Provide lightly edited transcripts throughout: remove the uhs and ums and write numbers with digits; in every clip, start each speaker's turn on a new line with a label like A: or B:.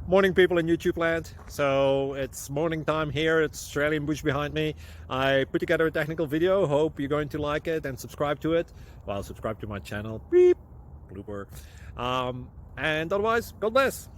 A: Morning, people in YouTube land. So it's morning time here. It's Australian bush behind me. I put together a technical video. Hope you're going to like it and subscribe to it. Well, subscribe to my channel. Beep, blooper. And otherwise, God bless.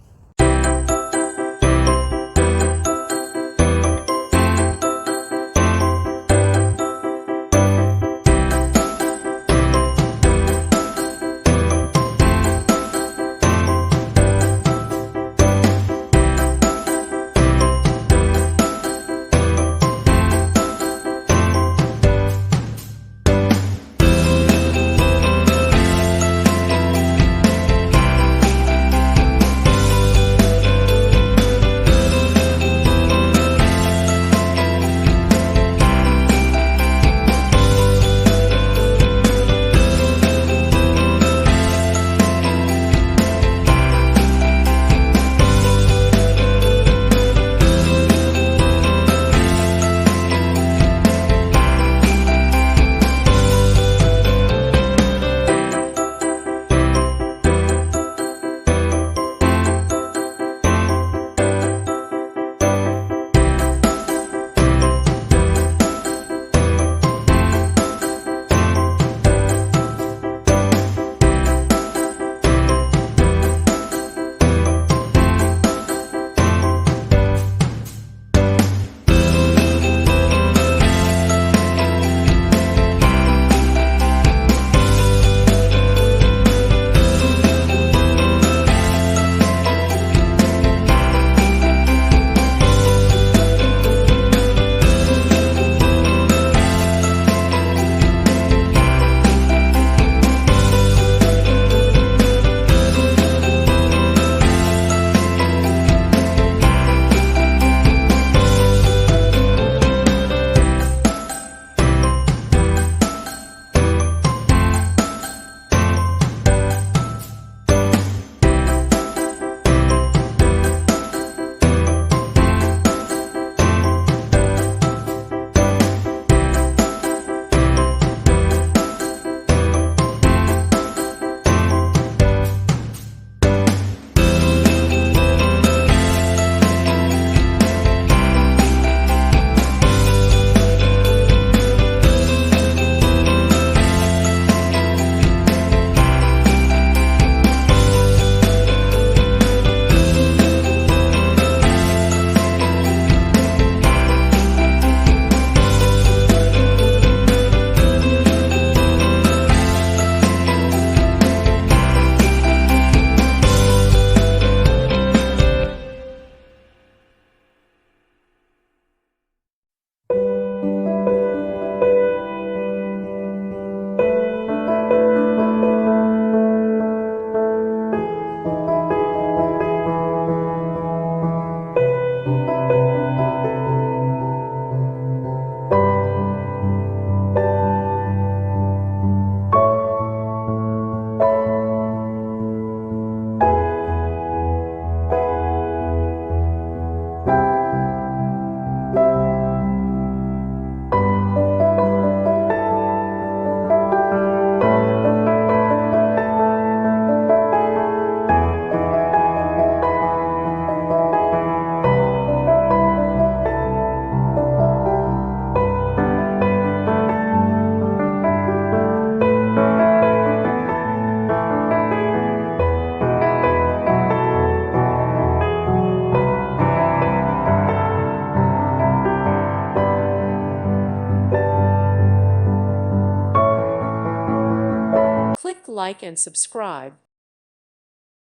B: Click like and subscribe.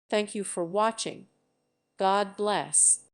B: Thank you for watching. God bless.